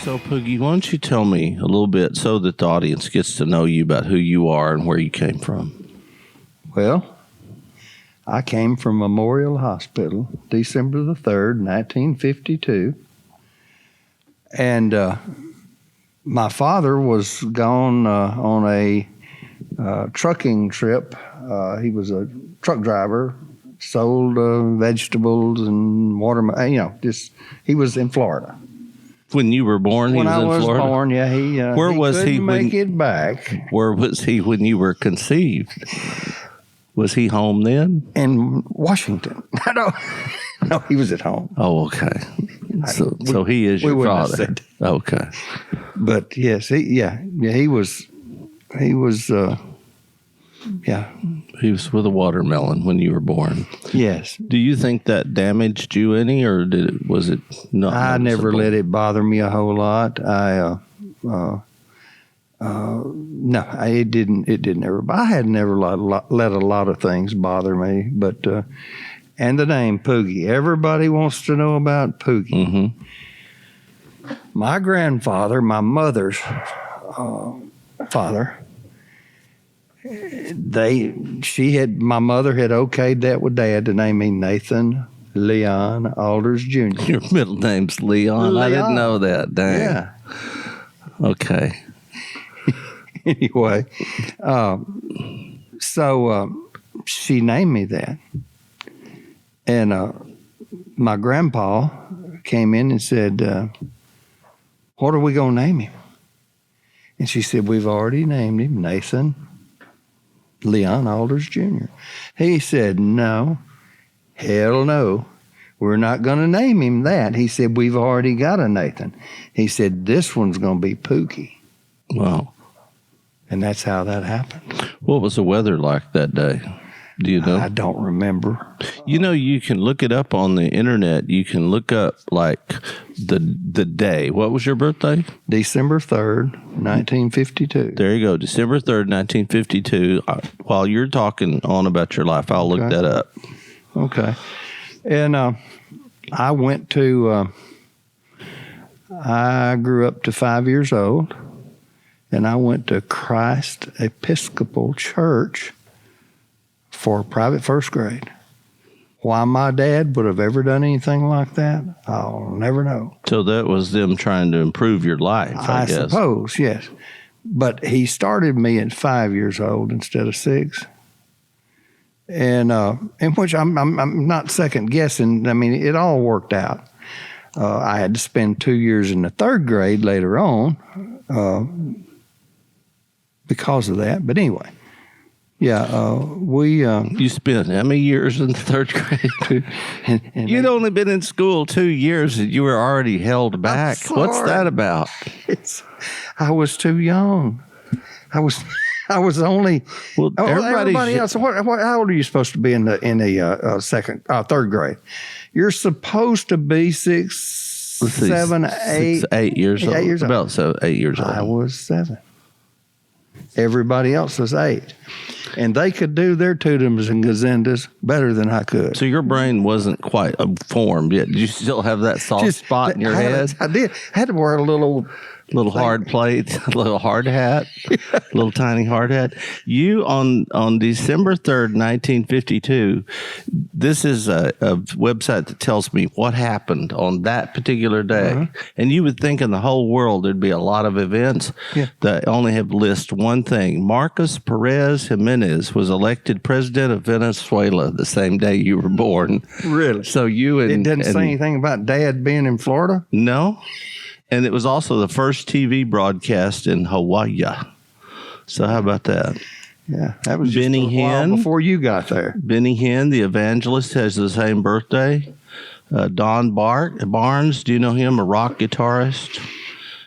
So, Poogie, why don't you tell me a little bit so that the audience gets to know you about who you are and where you came from? Well, I came from Memorial Hospital, December the 3rd, 1952. And my father was gone on a trucking trip. He was a truck driver, sold vegetables and watermelon, he was in Florida. When you were born, he was in Florida? When I was born, yeah. Where was he? Couldn't make it back. Where was he when you were conceived? Was he home then? In Washington. No, he was at home. Oh, okay. So he is your father. Okay. But yes, he was. He was with a watermelon when you were born. Yes. Do you think that damaged you any, or was it not? I never let it bother me a whole lot. No, it didn't. It didn't ever. I had never let a lot of things bother me. But and the name Poogie. Everybody wants to know about Poogie. Mm-hmm. My grandfather, my mother's father. My mother had okayed that with Dad to name me Nathan Leon Alders Jr. Your middle name's Leon? I didn't know that. Dang. Yeah. Okay. Anyway, so she named me that. And my grandpa came in and said, what are we going to name him? And she said, we've already named him Nathan Leon Alders Jr. He said, no, hell no. We're not going to name him that. He said, we've already got a Nathan. He said, this one's going to be Poogie. Wow. And that's how that happened. What was the weather like that day? Do you know? I don't remember. You can look it up on the internet. You can look up like the day. What was your birthday? December 3rd, 1952. There you go. December 3rd, 1952. While you're talking on about your life, I'll look that up. Okay. And I went to, I grew up to 5 years old, and I went to Christ Episcopal Church for private first grade. Why my dad would have ever done anything like that, I'll never know. So that was them trying to improve your life, I guess. I suppose, yes. But he started me at 5 years old instead of 6. And in which I'm not second guessing. I mean, it all worked out. I had to spend 2 years in the 3rd grade later on because of that. But anyway, You spent how many years in the 3rd grade? and You'd only been in school 2 years and you were already held back. What's that about? I was too young. I was only. Well, everybody else. How old are you supposed to be in the 3rd grade? You're supposed to be 6, 7, 8. 8 years old. 8 years old. About 8 years old. I was 7. Everybody else was 8. And they could do their tudums and gazendas better than I could. So your brain wasn't quite formed yet. Did you still have that soft spot in your head? I did. I had to wear a little hard plate, a little hard hat, little tiny hard hat. You on December 3rd, 1952, this is a website that tells me what happened on that particular day. Uh-huh. And you would think in the whole world there'd be a lot of events that only have list one thing. Marcos Perez Jimenez was elected president of Venezuela the same day you were born. Really? So it doesn't say anything about Dad being in Florida? No. And it was also the first TV broadcast in Hawaii. So how about that? Yeah, that was Benny just a while before you got there. Benny Hinn, the evangelist, has the same birthday. Don Barnes, do you know him? A rock guitarist.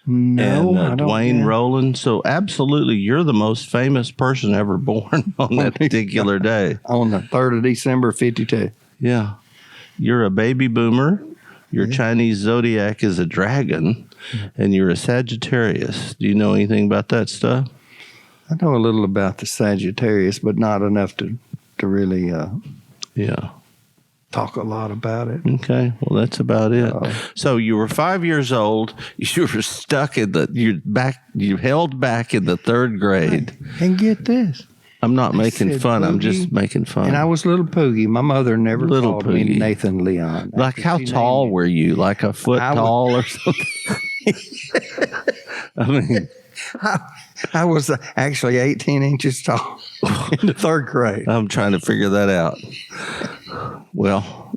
No, I don't. Dwayne Rowland. So absolutely, you're the most famous person ever born on that particular day. On the 3rd of December, 52. Yeah. You're a baby boomer. Your Chinese zodiac is a dragon, and you're a Sagittarius. Do you know anything about that stuff? I know a little about the Sagittarius, but not enough to really talk a lot about it. Okay, well, that's about it. So you were 5 years old. You were stuck in you held back in the third grade. And get this. I'm not making fun. I'm just Poogie, making fun. And I was little Poogie. My mother never Little called me Poogie. Nathan Leon. Like, how tall were you? Like a foot tall or something? I mean, I was actually 18 inches tall in the third grade. I'm trying to figure that out. Well,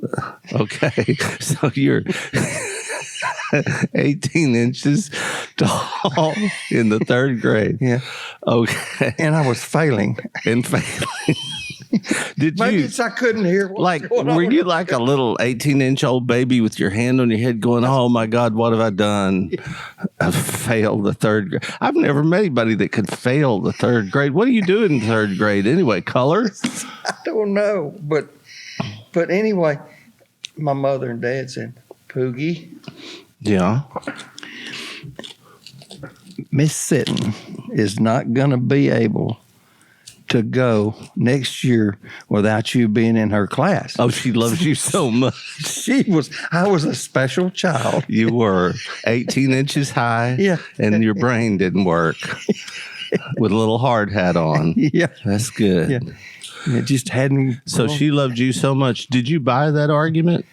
okay. So you're 18 inches tall in the third grade. Yeah. Okay. And I was failing. And failing. Did Maybe you, it's I couldn't hear what like, was going were on. you like a little 18-inch-old baby with your hand on your head going, oh, my God, what have I done? I failed the third grade. I've never met anybody that could fail the third grade. What do you do in third grade anyway? Color? I don't know. But anyway, my mother and dad said, Poogie, Yeah. Miss Sitton is not going to be able to go next year without you being in her class. Oh, she loves you so much. I was a special child. You were 18 inches high, Yeah. and your brain didn't work with a little hard hat on. Yeah. That's good. Yeah. It just hadn't. So she loved you so much. Did you buy that argument?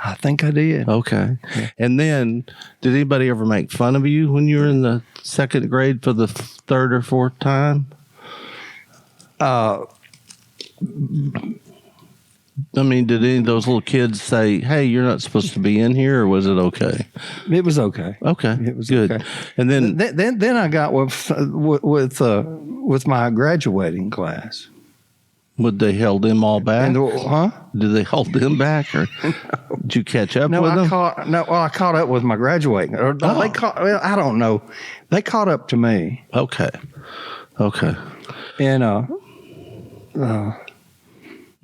I think I did. Okay. And then, did anybody ever make fun of you when you were in the second grade for the third or fourth time? I mean, did any of those little kids say, hey, you're not supposed to be in here, or was it okay? It was okay. Okay. It was good. okay. And Then I got with my graduating class. would they held them all back? Huh? Did they hold them back, or did you catch up No, with them? I caught up with my graduating. Or they I don't know. They caught up to me. Okay. And All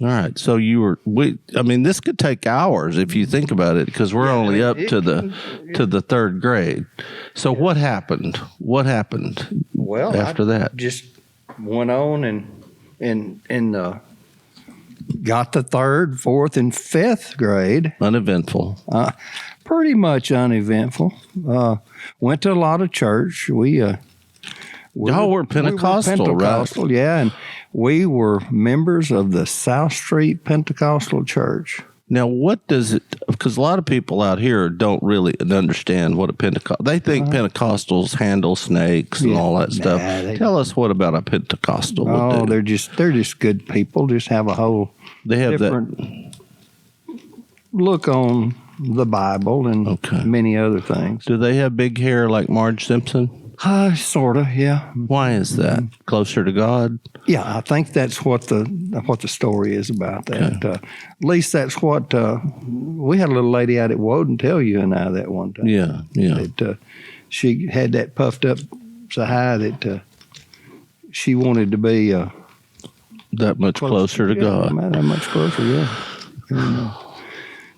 right. So this could take hours if you think about it, because we're only up to the third grade. So what happened? What happened? Well, after that, just went on and got the third, fourth, and fifth grade. uneventful. Pretty much uneventful. Went to a lot of church. Y'all were Pentecostal, right? Yeah, and we were members of the South Street Pentecostal Church. Now, what does it? Because a lot of people out here don't really understand what a Pentecost. They think Pentecostals handle snakes and all that stuff. Tell us what about a Pentecostal would do. They're just good people. Just have a whole They have different look on the Bible and many other things. Do they have big hair like Marge Simpson? Sort of, yeah. Why is that? Closer to God? Yeah, I think that's what the story is about that. At least that's what we had a little lady out at Woden tell you and I that one time. Yeah. That she had that puffed up so high that she wanted to be that much closer to God. That much closer, yeah.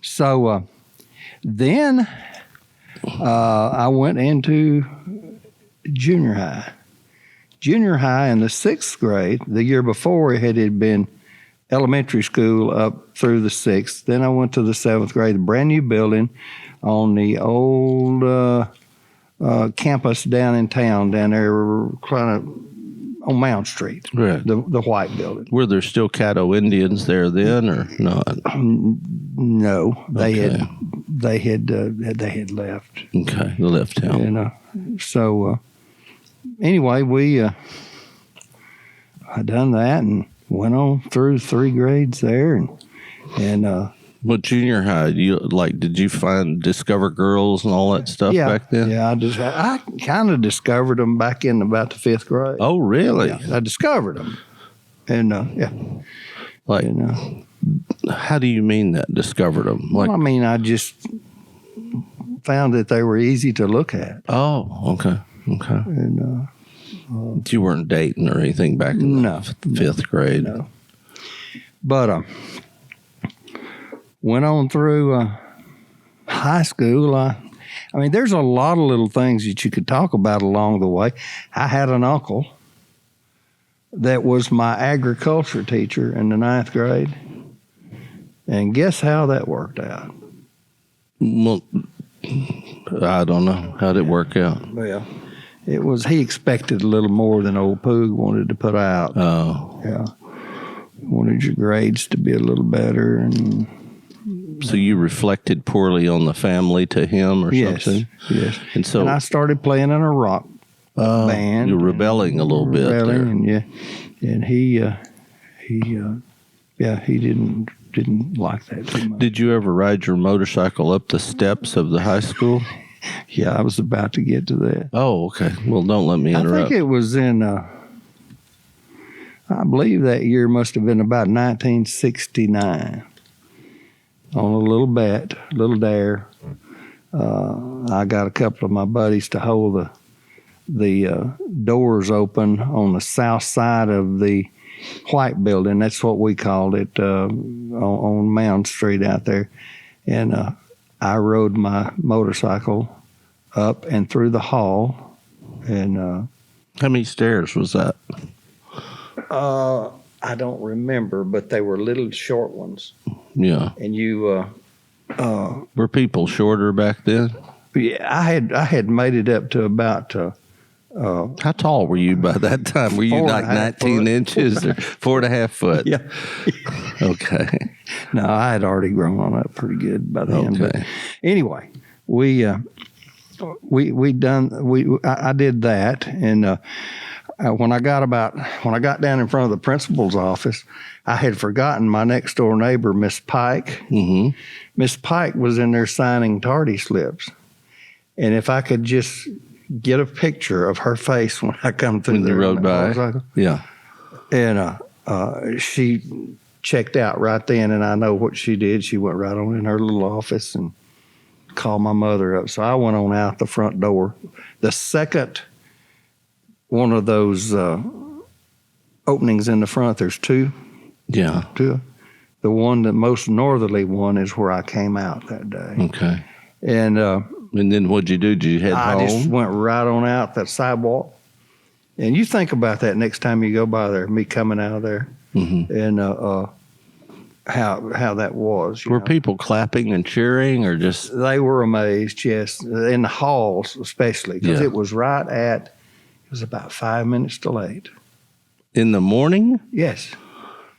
So then I went into junior high. Junior high in the sixth grade, the year before it had been elementary school up through the sixth. Then I went to the seventh grade, a brand new building on the old campus down in town, down there kind of on Mount Street, Right. the white building. Were there still Caddo Indians there then, or not? No, they had left. Okay, they left town. And so anyway, we I done that and went on through 3 grades there, and What junior high? Did you discover girls and all that stuff back then? Yeah, I kind of discovered them back in about the 5th grade. Oh, really? Yeah, I discovered them, and How do you mean that? Discovered them? well, I mean, I just found that they were easy to look at, Oh, okay. and You weren't dating or anything back in the 5th grade? No. But went on through high school. I mean, there's a lot of little things that you could talk about along the way. I had an uncle that was my agriculture teacher in the 9th grade. And guess how that worked out? Well, I don't know. How'd it work out? Well, he expected a little more than old Poog wanted to put out. Oh. Yeah. Wanted your grades to be a little better. And so you reflected poorly on the family to him or something? Yes. And I started playing in a rock band. You're rebelling a little bit there. And he didn't like that too much. Did you ever ride your motorcycle up the steps of the high school? Yeah, I was about to get to that. Oh, okay. Well, don't let me interrupt. I think it was in, I believe that year must have been about 1969. On a little dare. I got a couple of my buddies to hold the doors open on the south side of the White Building. That's what we called it on Mound Street out there. And I rode my motorcycle up and through the hall. And how many stairs was that? I don't remember, but they were little short ones. Yeah. And you were people shorter back then? Yeah, I had made it up to about how tall were you by that time? Were you like 19 inches or 4.5 foot? Yeah. Okay. No, I had already grown on up pretty good by then. Okay. But anyway, I did that, and when I got down in front of the principal's office, I had forgotten my next door neighbor, Miss Pike. Mm-hmm. Miss Pike was in there signing tardy slips, and if I could just get a picture of her face when I come through when you rode by, yeah, and she checked out right then, and I know what she did. She went right on in her little office and called my mother up. So I went on out the front door. The second one of those openings in the front, there's two. Yeah. Two. The one, the most northerly one, is where I came out that day. Okay. And then what'd you do? Did you head home? I just went right on out that sidewalk. And you think about that next time you go by there, me coming out of there, mm-hmm. and how that was. Were people clapping and cheering, or just? They were amazed, yes, in the halls especially, because it was it was about 5 minutes to late. In the morning? Yes.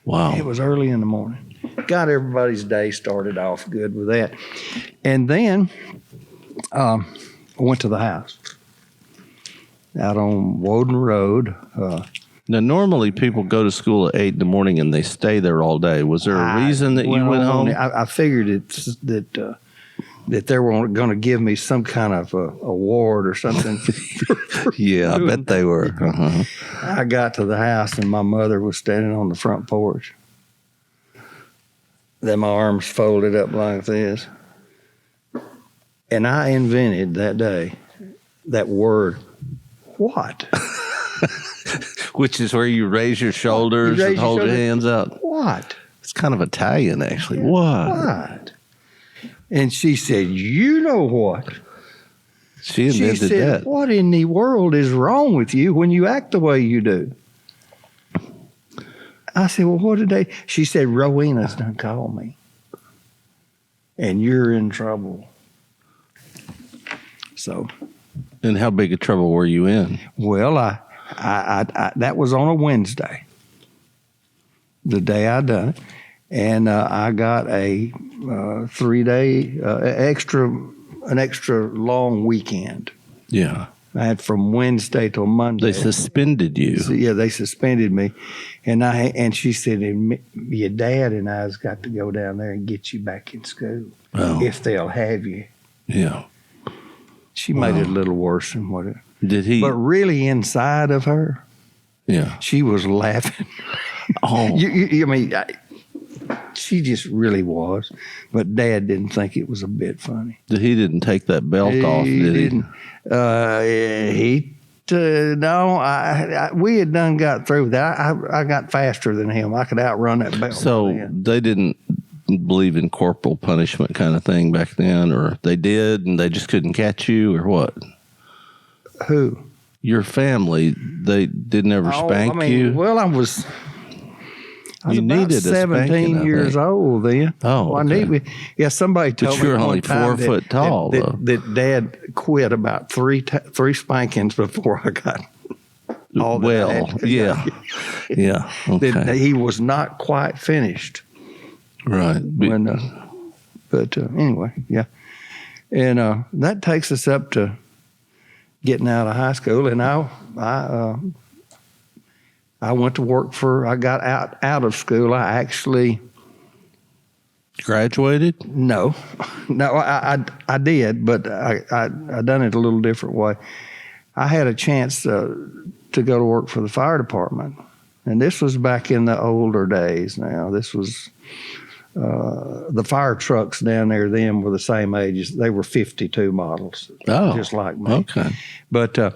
Wow. It was early in the morning. Got everybody's day started off good with that. And then I went to the house out on Woden Road. Now, normally people go to school at 8 in the morning and they stay there all day. Was there a reason that you went home? I figured that they were going to give me some kind of award or something. Yeah, I bet they were. Uh-huh. I got to the house and my mother was standing on the front porch. Then my arms folded up like this. And I invented that day that word, what? Which is where you raise your shoulders and hold your hands out. What? It's kind of Italian, actually. Yeah. What? And she said, you know what? She invented that. What in the world is wrong with you when you act the way you do? I said, well, what did they? She said, Rowena's done called me. And you're in trouble. So. And how big a trouble were you in? Well, I that was on a Wednesday, the day I done it. And I got a 3-day extra long weekend. Yeah. I had from Wednesday till Monday. They suspended you. So, yeah, they suspended me. And she said, your dad and I's got to go down there and get you back in school if they'll have you. Yeah. She made it a little worse than what it. Did he? But really inside of her, yeah, she was laughing. Oh. I mean, she just really was. But Dad didn't think it was a bit funny. He didn't take that belt off, did he? Didn't. No, we had done got through with that. I got faster than him. I could outrun that belt. So they didn't believe in corporal punishment kind of thing back then, or they did and they just couldn't catch you, or what? Who? Your family. They didn't ever spank you? Well, I I was You about needed a 17 spanking, I years think. old then. Oh, Well, okay. somebody told But me you're one only time 4 foot tall, though. that Dad quit about three spankings before I got all that I Well, had. yeah. Yeah. That Okay. he was not quite finished. Right. But anyway, yeah. And that takes us up to getting out of high school, and I went to work I got out of school. I actually Graduated? no, I did, but I done it a little different way. I had a chance to go to work for the fire department, and this was back in the older days. Now this was the fire trucks down there then were the same age as they were 52 models, just like me. Okay. But I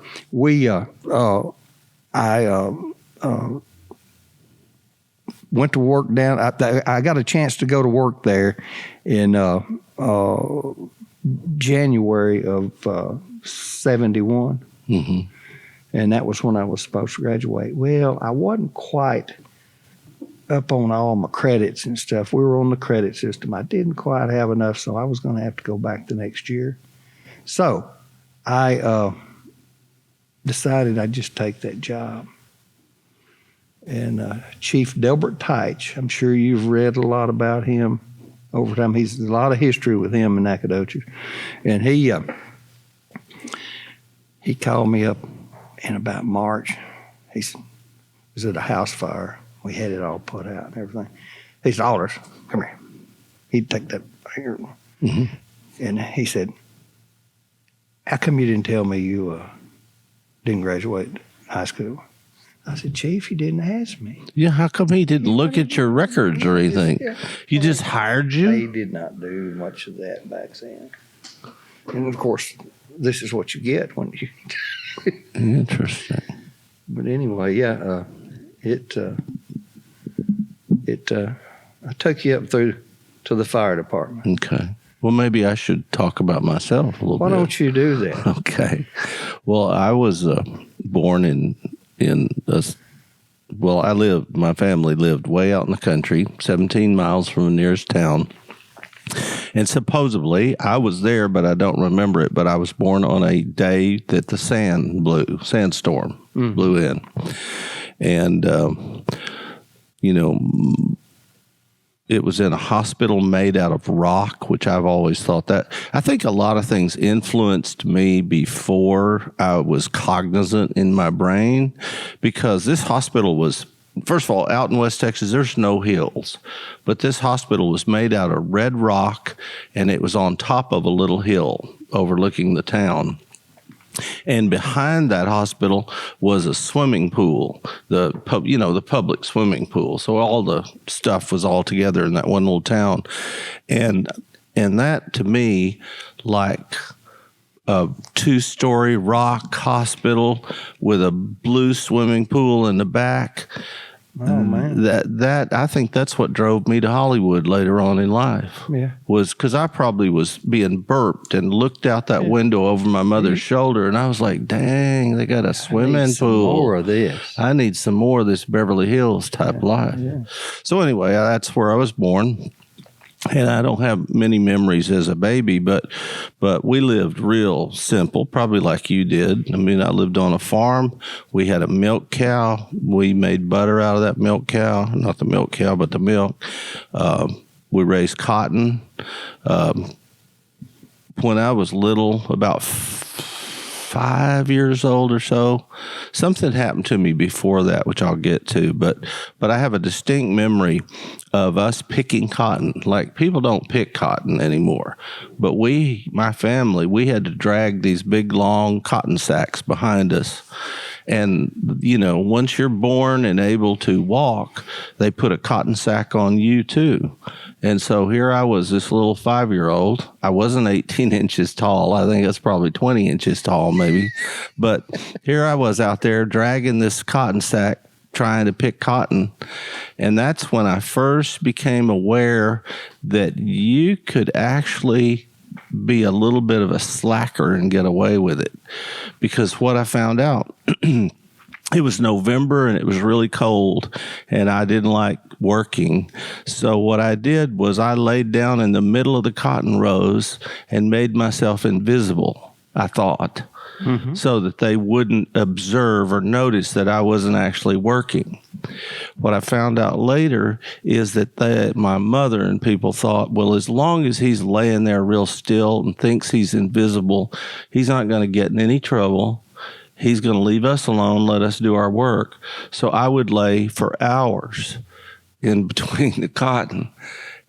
went to work down. I got a chance to go to work there in January of 71. Mm-hmm. And that was when I was supposed to graduate. Well, I wasn't quite up on all my credits and stuff. We were on the credit system. I didn't quite have enough, so I was going to have to go back the next year. So I decided I'd just take that job. And Chief Delbert Teich, I'm sure you've read a lot about him over time. He's a lot of history with him in Nacogdoches. And he called me up in about March. He was at a house fire. We had it all put out and everything. He said, Aldous, come here. He'd take that here. Mm-hmm. And he said, how come you didn't tell me you didn't graduate high school? I said, Chief, you didn't ask me. Yeah, how come he didn't look at your records or anything? He just hired They you? did not do much of that back then. And of course, this is what you get when you. Interesting. But anyway, yeah, I took you up through to the fire department. Okay. Well, maybe I should talk about myself a little Why bit. don't you do that? Okay. Well, I was born my family lived way out in the country, 17 miles from the nearest town. And supposedly I was there, but I don't remember it. But I was born on a day that the sandstorm blew in. And, it was in a hospital made out of rock, which I've always thought that. I think a lot of things influenced me before I was cognizant in my brain, because this hospital was, first of all, out in West Texas, there's no hills. But this hospital was made out of red rock, and it was on top of a little hill overlooking the town. And behind that hospital was a swimming pool, the public swimming pool. So all the stuff was all together in that one little town. And that, to me, like a 2-story rock hospital with a blue swimming pool in the back. Oh, man. That I think that's what drove me to Hollywood later on in life. Yeah. Was because I probably was being burped and looked out that window over my mother's shoulder, and I was like, dang, they got a swimming pool. More of this. I need some more of this Beverly Hills type life. Yeah. So anyway, that's where I was born. And I don't have many memories as a baby, but we lived real simple, probably like you did. I mean, I lived on a farm. We had a milk cow. We made butter out of that milk cow. Not the milk cow, but the milk. We raised cotton. When I was little, about 5 years old or so, something happened to me before that, which I'll get to. But I have a distinct memory of us picking cotton. Like, people don't pick cotton anymore. But my family, we had to drag these big, long cotton sacks behind us. And, once you're born and able to walk, they put a cotton sack on you, too. And so here I was, this little 5-year-old. I wasn't 18 inches tall. I think I was probably 20 inches tall, maybe. But here I was out there dragging this cotton sack, trying to pick cotton. And that's when I first became aware that you could actually be a little bit of a slacker and get away with it. Because what I found out it was November and it was really cold and I didn't like working. So what I did was I laid down in the middle of the cotton rows and made myself invisible, I thought, so that they wouldn't observe or notice that I wasn't actually working. What I found out later is that my mother and people thought, well, as long as he's laying there real still and thinks he's invisible, he's not going to get in any trouble. He's going to leave us alone, let us do our work. So I would lay for hours in between the cotton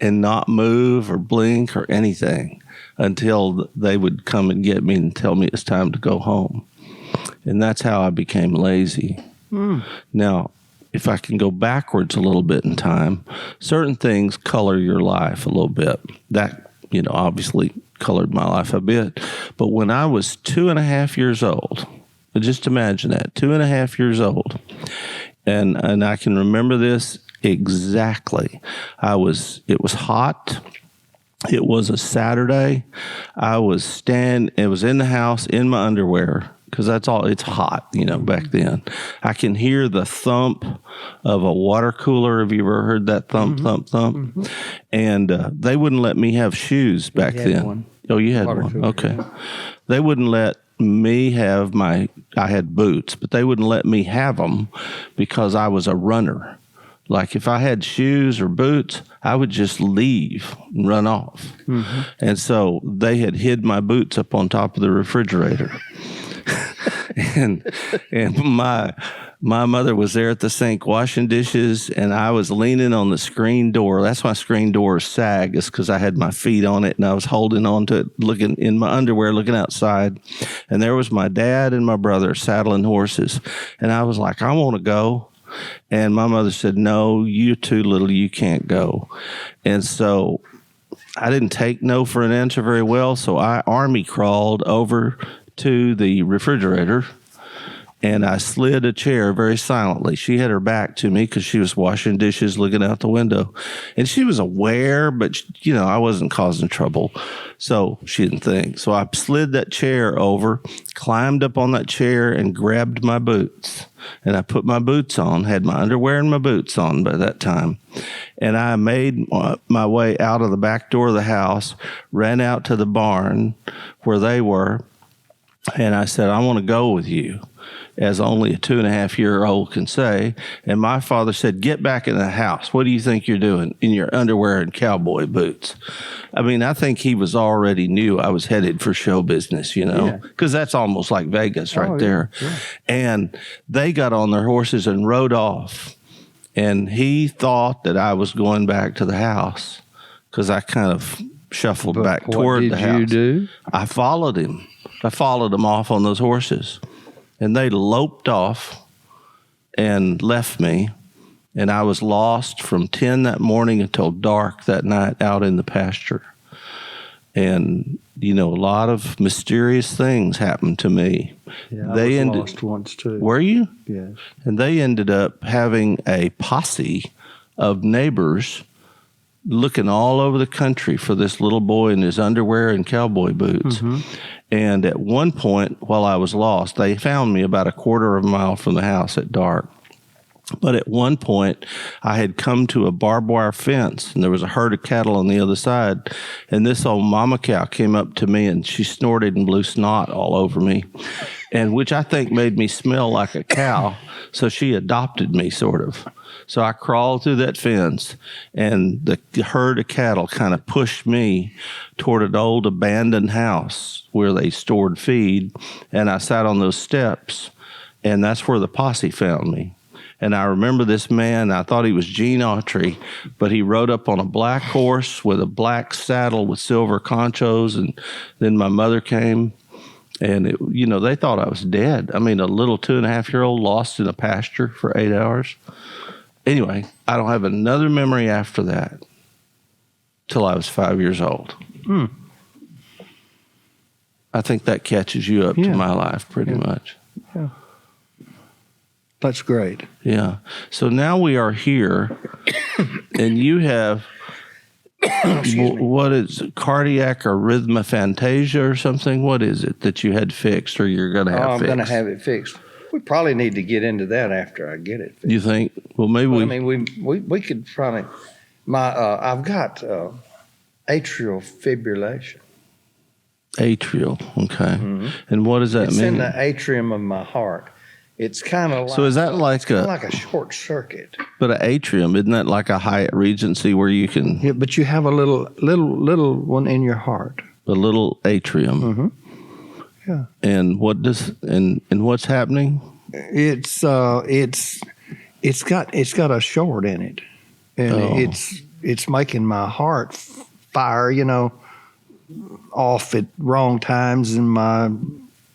and not move or blink or anything until they would come and get me and tell me it's time to go home. And that's how I became lazy. Now, if I can go backwards a little bit in time, certain things color your life a little bit. That, obviously colored my life a bit. But when I was 2.5 years old, just imagine that, 2.5 years old, and I can remember this exactly. It was hot. It was a Saturday. It was in the house in my underwear, because that's all, it's hot, back then. I can hear the thump of a water cooler. Have you ever heard that thump, thump, thump? And they wouldn't let me have shoes back then. One. Oh, you had water one? Cooler, okay. Yeah. They wouldn't let me have I had boots, but they wouldn't let me have them because I was a runner. Like if I had shoes or boots, I would just leave and run off. And so they had hid my boots up on top of the refrigerator. and my mother was there at the sink washing dishes, and I was leaning on the screen door. That's why screen doors sag, is because I had my feet on it and I was holding on to it, looking in my underwear, looking outside. And there was my dad and my brother saddling horses. And I was like, I want to go. And my mother said, no, you're too little, you can't go. And so I didn't take no for an answer very well. So I army crawled over to the refrigerator and I slid a chair very silently. She had her back to me because she was washing dishes, looking out the window. And she was aware, but, I wasn't causing trouble. So she didn't think. So I slid that chair over, climbed up on that chair, and grabbed my boots. And I put my boots on, had my underwear and my boots on by that time. And I made my way out of the back door of the house, ran out to the barn where they were, and I said, I want to go with you, as only a 2.5-year-old can say. And my father said, get back in the house. What do you think you're doing in your underwear and cowboy boots? I mean, I think he already knew I was headed for show business, because that's almost like Vegas right there. Yeah. And they got on their horses and rode off. And he thought that I was going back to the house because I kind of shuffled back toward the house. What did you do? I followed him. I followed them off on those horses, and they loped off and left me. And I was lost from 10 that morning until dark that night out in the pasture. And, a lot of mysterious things happened to me. Yeah, I was lost once too. Were you? Yes. And they ended up having a posse of neighbors looking all over the country for this little boy in his underwear and cowboy boots. And at one point, while I was lost, they found me about a quarter of a mile from the house at dark. But at one point, I had come to a barbed wire fence, and there was a herd of cattle on the other side. And this old mama cow came up to me, and she snorted and blew snot all over me, and which I think made me smell like a cow. So she adopted me, sort of. So I crawled through that fence, and the herd of cattle kind of pushed me toward an old abandoned house where they stored feed. And I sat on those steps, and that's where the posse found me. And I remember this man, I thought he was Gene Autry, but he rode up on a black horse with a black saddle with silver conchos. And then my mother came, and they thought I was dead. I mean, a little 2.5-year-old lost in a pasture for 8 hours. Anyway, I don't have another memory after that till I was 5 years old. I think that catches you up to my life pretty much. Yeah. That's great. Yeah. So now we are here, and you have, what is it, cardiac arrhythmophantasia or something? What is it that you had fixed or you're going to have fixed? I'm going to have it fixed. We probably need to get into that after I get it. You think? Well, maybe Well, we. I mean, we could probably. I've got atrial fibrillation. Atrial. Okay. And what does that It's mean? in the atrium of my heart. It's kind of like So is that like like a short circuit? But an atrium, isn't that like a Hyatt Regency where you can Yeah, but you have a little one in your heart. a little atrium? Mm-hmm. Yeah. And what does and what's happening? It's got a short in it, and it's making my heart fire, off at wrong times, and my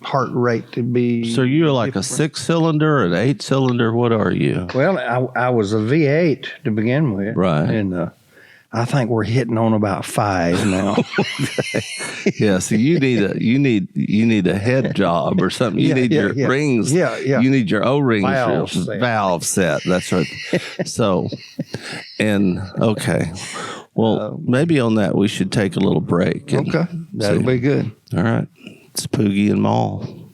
heart rate to be. So you're like different. a 6-cylinder, an 8-cylinder. What are you? Well, I was a V8 to begin with, Right. And I think we're hitting on about 5 now. Yeah. So you need a head job or something. You need your rings. Yeah. You need your O-rings. Valve set. That's right. So, and okay. Well, maybe on that we should take a little break. And Okay, that'll be good. All right. It's Poogie and Maule.